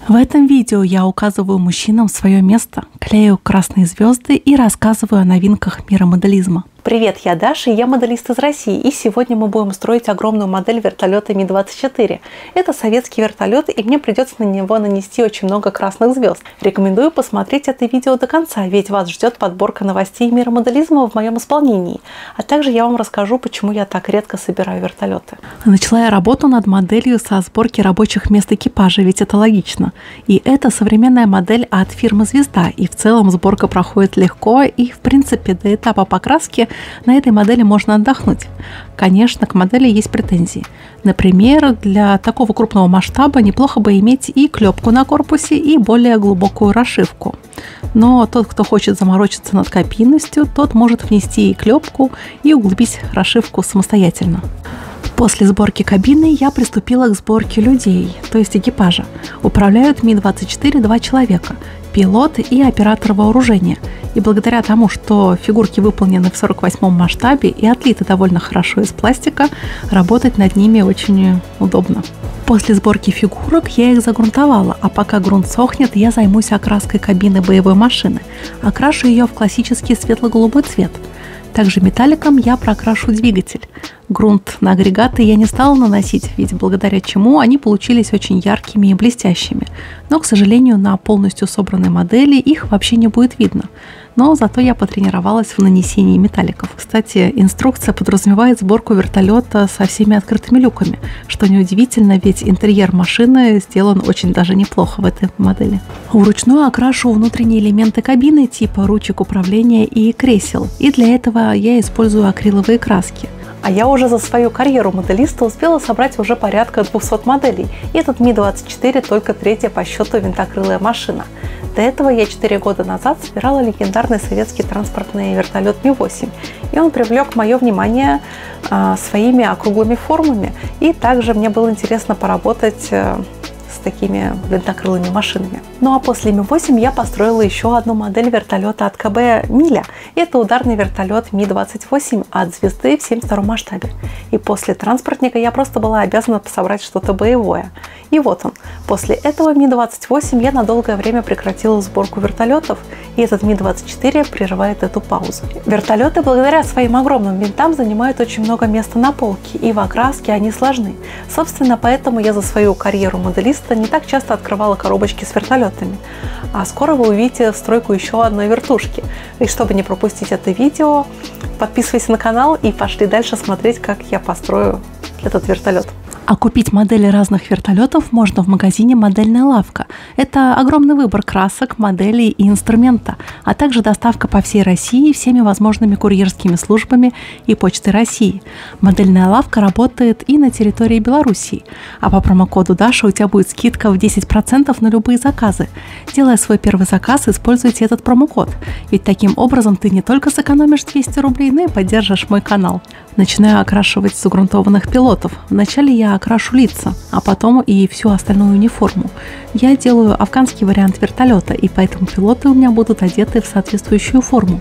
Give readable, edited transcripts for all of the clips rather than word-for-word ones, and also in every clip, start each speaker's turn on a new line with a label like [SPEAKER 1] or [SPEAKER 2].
[SPEAKER 1] В этом видео я указываю мужчинам свое место, клею красные звезды и рассказываю о новинках мира моделизма. Привет, я Даша, и я моделист из России, и сегодня мы будем строить огромную модель вертолета Ми-24. Это советский вертолет, и мне придется на него нанести очень много красных звезд. Рекомендую посмотреть это видео до конца, ведь вас ждет подборка новостей мира моделизма в моем исполнении. А также я вам расскажу, почему я так редко собираю вертолеты. Начала я работу над моделью со сборки рабочих мест экипажа, ведь это логично. И это современная модель от фирмы «Звезда», и в целом сборка проходит легко, и в принципе до этапа покраски на этой модели можно отдохнуть. Конечно, к модели есть претензии. Например, для такого крупного масштаба неплохо бы иметь и клепку на корпусе, и более глубокую расшивку. Но тот, кто хочет заморочиться над кабинностью, тот может внести и клепку, и углубить расшивку самостоятельно. После сборки кабины я приступила к сборке людей, то есть экипажа. Управляют Ми-24 два человека – пилот и оператор вооружения. И благодаря тому, что фигурки выполнены в 48-м масштабе и отлиты довольно хорошо из пластика, работать над ними очень удобно. После сборки фигурок я их загрунтовала, а пока грунт сохнет, я займусь окраской кабины боевой машины. Окрашу ее в классический светло-голубой цвет. Также металликом я прокрашу двигатель. Грунт на агрегаты я не стала наносить, ведь благодаря чему они получились очень яркими и блестящими. Но, к сожалению, на полностью собранной модели их вообще не будет видно. Но зато я потренировалась в нанесении металликов. Кстати, инструкция подразумевает сборку вертолета со всеми открытыми люками, что неудивительно, ведь интерьер машины сделан очень даже неплохо в этой модели. Вручную окрашу внутренние элементы кабины типа ручек управления и кресел, и для этого я использую акриловые краски. А я уже за свою карьеру моделиста успела собрать уже порядка 200 моделей, и этот Ми-24 только третья по счету винтокрылая машина. До этого я 4 года назад собирала легендарный советский транспортный вертолет Ми-8, и он привлек мое внимание своими округлыми формами, и также мне было интересно поработать с такими винтокрылыми машинами. Ну а после Ми-8 я построила еще одну модель вертолета от КБ «Миля». Это ударный вертолет Ми-28 от «Звезды» в 72-м масштабе. И после транспортника я просто была обязана собрать что-то боевое. И вот он. После этого Ми-28 я на долгое время прекратила сборку вертолетов, и этот Ми-24 прерывает эту паузу. Вертолеты благодаря своим огромным винтам занимают очень много места на полке, и в окраске они сложны. Собственно, поэтому я за свою карьеру моделиста не так часто открывала коробочки с вертолетами. А скоро вы увидите стройку еще одной вертушки. И чтобы не пропустить это видео, подписывайся на канал и пошли дальше смотреть, как я построю этот вертолет. А купить модели разных вертолетов можно в магазине «Модельная лавка». Это огромный выбор красок, моделей и инструмента, а также доставка по всей России всеми возможными курьерскими службами и Почтой России. «Модельная лавка» работает и на территории Белоруссии. А по промокоду Даша у тебя будет скидка в 10% на любые заказы. Делая свой первый заказ, используйте этот промокод. Ведь таким образом ты не только сэкономишь 200 рублей, но и поддержишь мой канал. Начинаю окрашивать загрунтованных пилотов. Вначале я окрашу лица, а потом и всю остальную униформу. Я делаю афганский вариант вертолета, и поэтому пилоты у меня будут одеты в соответствующую форму.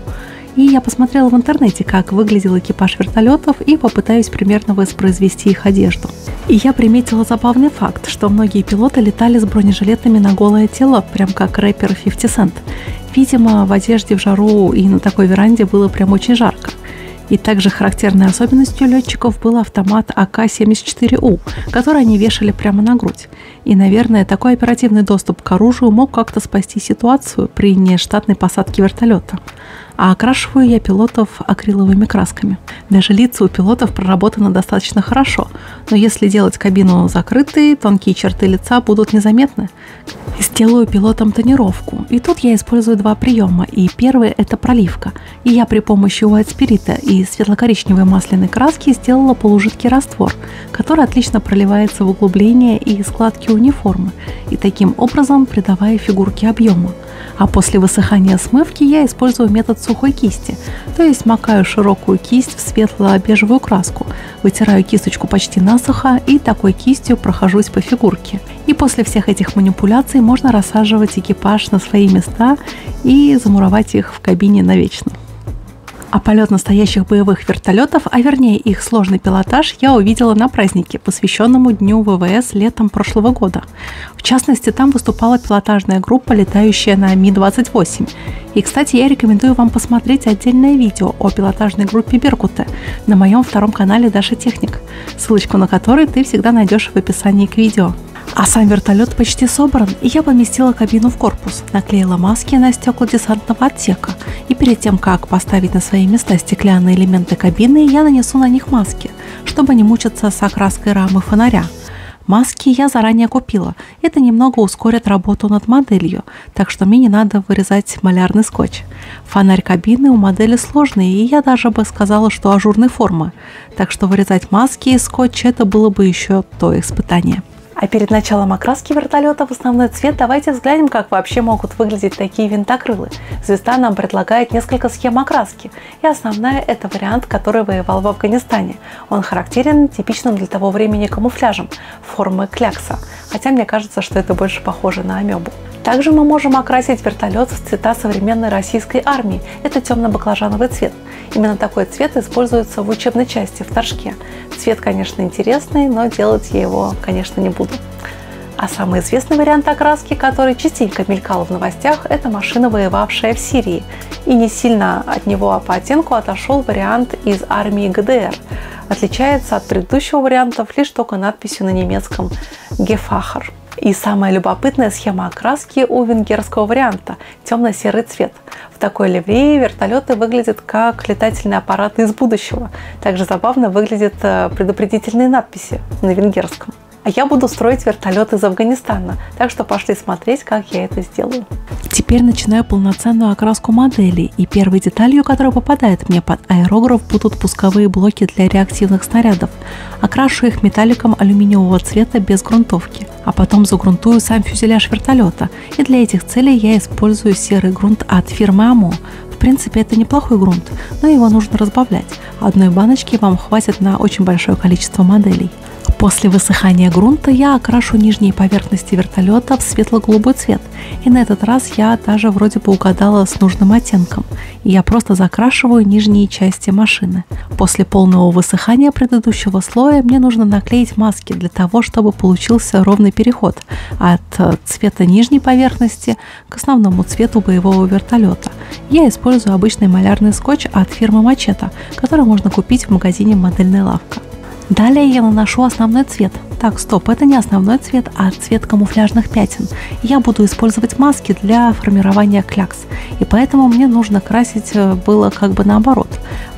[SPEAKER 1] И я посмотрела в интернете, как выглядел экипаж вертолетов, и попытаюсь примерно воспроизвести их одежду. И я приметила забавный факт, что многие пилоты летали с бронежилетами на голое тело, прям как рэпер 50 Cent. Видимо, в одежде в жару и на такой веранде было прям очень жарко. И также характерной особенностью летчиков был автомат АК-74У, который они вешали прямо на грудь. И, наверное, такой оперативный доступ к оружию мог как-то спасти ситуацию при нештатной посадке вертолета. А окрашиваю я пилотов акриловыми красками. Даже лица у пилотов проработаны достаточно хорошо, но если делать кабину закрытой, тонкие черты лица будут незаметны. Сделаю пилотам тонировку, и тут я использую два приема, и первый – это проливка. И я при помощи White Spirit и светло-коричневой масляной краски сделала полужидкий раствор, который отлично проливается в углубления и складки униформы, и таким образом придавая фигурке объема. А после высыхания смывки я использую метод сухой кисти, то есть макаю широкую кисть в светло-бежевую краску, вытираю кисточку почти насухо и такой кистью прохожусь по фигурке. И после всех этих манипуляций можно рассаживать экипаж на свои места и замуровать их в кабине навечно. А полет настоящих боевых вертолетов, а вернее их сложный пилотаж, я увидела на празднике, посвященному Дню ВВС летом прошлого года. В частности, там выступала пилотажная группа, летающая на Ми-28. И, кстати, я рекомендую вам посмотреть отдельное видео о пилотажной группе «Беркуты» на моем втором канале «Даша Техник», ссылочку на который ты всегда найдешь в описании к видео. А сам вертолет почти собран, и я поместила кабину в корпус, наклеила маски на стекла десантного отсека, и перед тем, как поставить на свои места стеклянные элементы кабины, я нанесу на них маски, чтобы не мучиться с окраской рамы фонаря. Маски я заранее купила, это немного ускорит работу над моделью, так что мне не надо вырезать малярный скотч. Фонарь кабины у модели сложный, и я даже бы сказала, что ажурной формы, так что вырезать маски из скотча это было бы еще то испытание. А перед началом окраски вертолета в основной цвет давайте взглянем, как вообще могут выглядеть такие винтокрылы. Звезда нам предлагает несколько схем окраски, и основная – это вариант, который воевал в Афганистане. Он характерен типичным для того времени камуфляжем формы клякса, хотя мне кажется, что это больше похоже на амебу. Также мы можем окрасить вертолет в цвета современной российской армии. Это темно-баклажановый цвет. Именно такой цвет используется в учебной части, в Торжке. Цвет, конечно, интересный, но делать я его, конечно, не буду. А самый известный вариант окраски, который частенько мелькал в новостях, это машина, воевавшая в Сирии. И не сильно от него, а по оттенку отошел вариант из армии ГДР. Отличается от предыдущего вариантов лишь только надписью на немецком «Гефахер». И самая любопытная схема окраски у венгерского варианта – темно-серый цвет. В такой ливреи вертолеты выглядят как летательные аппараты из будущего. Также забавно выглядят предупредительные надписи на венгерском. А я буду строить вертолет из Афганистана, так что пошли смотреть, как я это сделаю. Теперь начинаю полноценную окраску модели, и первой деталью, которая попадает мне под аэрограф, будут пусковые блоки для реактивных снарядов. Окрашу их металликом алюминиевого цвета без грунтовки, а потом загрунтую сам фюзеляж вертолета, и для этих целей я использую серый грунт от фирмы АМО. В принципе, это неплохой грунт, но его нужно разбавлять. Одной баночки вам хватит на очень большое количество моделей. После высыхания грунта я окрашу нижние поверхности вертолета в светло-голубой цвет. И на этот раз я даже вроде бы угадала с нужным оттенком. И я просто закрашиваю нижние части машины. После полного высыхания предыдущего слоя мне нужно наклеить маски для того, чтобы получился ровный переход от цвета нижней поверхности к основному цвету боевого вертолета. Я использую обычный малярный скотч от фирмы Мачете, который можно купить в магазине «Модельная лавка». Далее я наношу основной цвет. Так, стоп, это не основной цвет, а цвет камуфляжных пятен. Я буду использовать маски для формирования клякс, и поэтому мне нужно красить было как бы наоборот.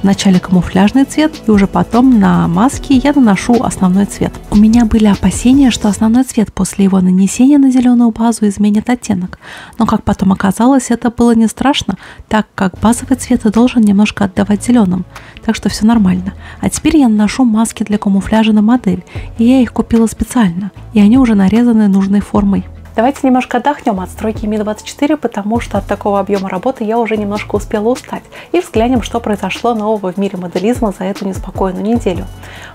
[SPEAKER 1] Вначале камуфляжный цвет, и уже потом на маски я наношу основной цвет. У меня были опасения, что основной цвет после его нанесения на зеленую базу изменит оттенок, но как потом оказалось, это было не страшно, так как базовый цвет должен немножко отдавать зеленым, так что все нормально. А теперь я наношу маски для камуфляжа на модель, и я их купила специально, и они уже нарезаны нужной формой. Давайте немножко отдохнем от стройки Ми-24, потому что от такого объема работы я уже немножко успела устать. И взглянем, что произошло нового в мире моделизма за эту неспокойную неделю.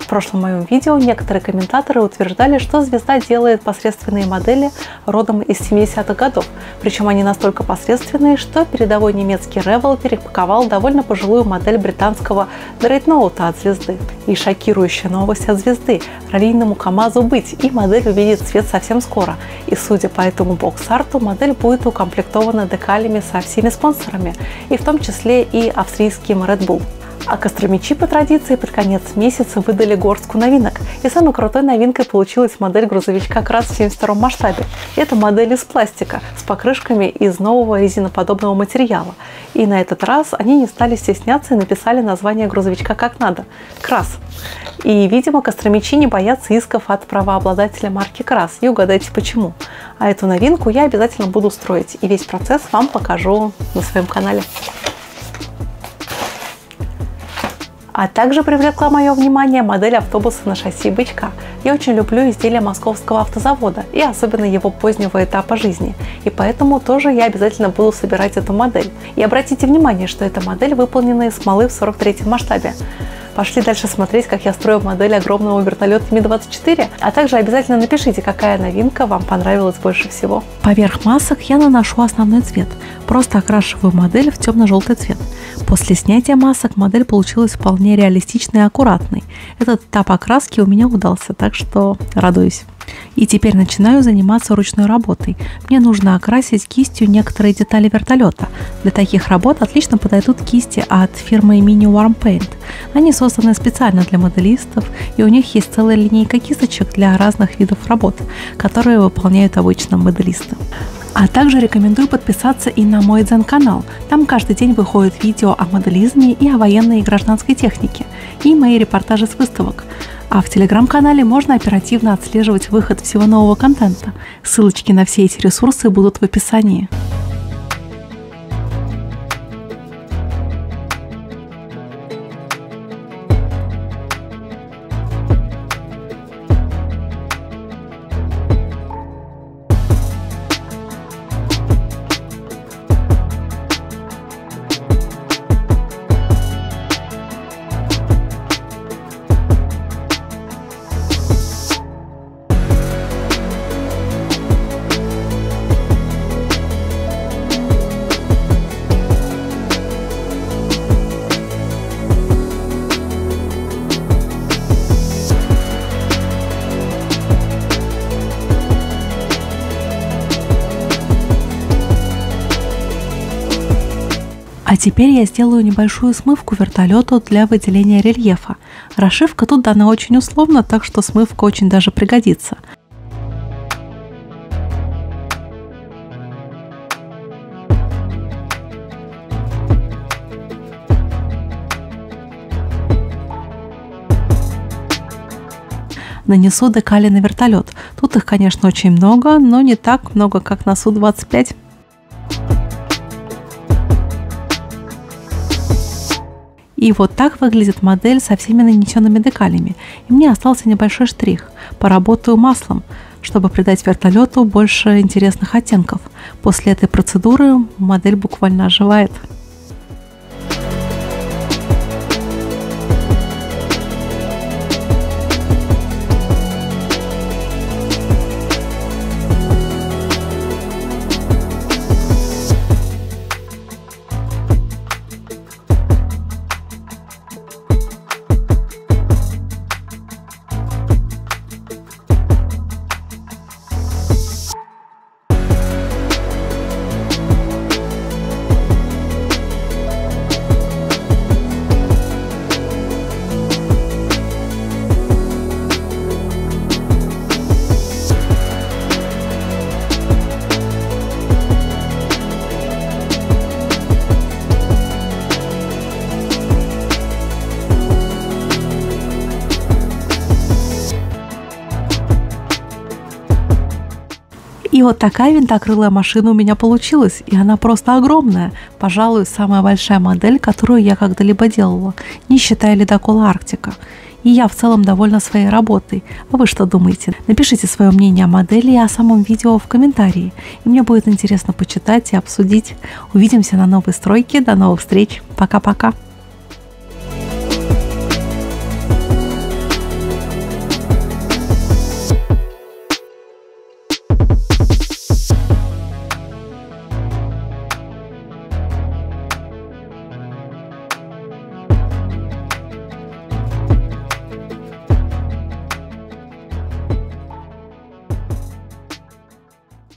[SPEAKER 1] В прошлом моем видео некоторые комментаторы утверждали, что звезда делает посредственные модели родом из 70-х годов. Причем они настолько посредственные, что передовой немецкий Revell перепаковал довольно пожилую модель британского Дрейтноута от звезды. И шокирующая новость от звезды – раллийному КАМАЗу быть, и модель увидит свет совсем скоро. И судя по этому бокс-арту, модель будет укомплектована декалями со всеми спонсорами, и в том числе и австрийским Red Bull. А костромичи по традиции под конец месяца выдали горстку новинок. И самой крутой новинкой получилась модель грузовичка КРАС в 72-м масштабе. Это модель из пластика с покрышками из нового резиноподобного материала. И на этот раз они не стали стесняться и написали название грузовичка как надо – КРАС. И, видимо, костромичи не боятся исков от правообладателя марки КРАС. И угадайте почему. А эту новинку я обязательно буду строить. И весь процесс вам покажу на своем канале. А также привлекла мое внимание модель автобуса на шасси бычка. Я очень люблю изделия Московского автозавода и особенно его позднего этапа жизни. И поэтому тоже я обязательно буду собирать эту модель. И обратите внимание, что эта модель выполнена из смолы в 43-м масштабе. Пошли дальше смотреть, как я строю модель огромного вертолета Ми-24. А также обязательно напишите, какая новинка вам понравилась больше всего. Поверх масок я наношу основной цвет. Просто окрашиваю модель в темно-желтый цвет. После снятия масок модель получилась вполне реалистичной и аккуратной. Этот этап окраски у меня удался, так что радуюсь. И теперь начинаю заниматься ручной работой. Мне нужно окрасить кистью некоторые детали вертолета. Для таких работ отлично подойдут кисти от фирмы Mini Warm Paint. Они созданы специально для моделистов, и у них есть целая линейка кисточек для разных видов работ, которые выполняют обычно моделисты. А также рекомендую подписаться и на мой Дзен-канал. Там каждый день выходят видео о моделизме и о военной и гражданской технике, и мои репортажи с выставок. А в Телеграм-канале можно оперативно отслеживать выход всего нового контента. Ссылочки на все эти ресурсы будут в описании. А теперь я сделаю небольшую смывку вертолету для выделения рельефа. Расшивка тут дана очень условно, так что смывка очень даже пригодится. Нанесу декали на вертолет. Тут их, конечно, очень много, но не так много, как на Су-25. И вот так выглядит модель со всеми нанесенными декалями. И мне остался небольшой штрих. Поработаю маслом, чтобы придать вертолету больше интересных оттенков. После этой процедуры модель буквально оживает. И вот такая винтокрылая машина у меня получилась, и она просто огромная. Пожалуй, самая большая модель, которую я когда-либо делала, не считая ледокола Арктика. И я в целом довольна своей работой. А вы что думаете? Напишите свое мнение о модели и о самом видео в комментарии. И мне будет интересно почитать и обсудить. Увидимся на новой стройке. До новых встреч. Пока-пока.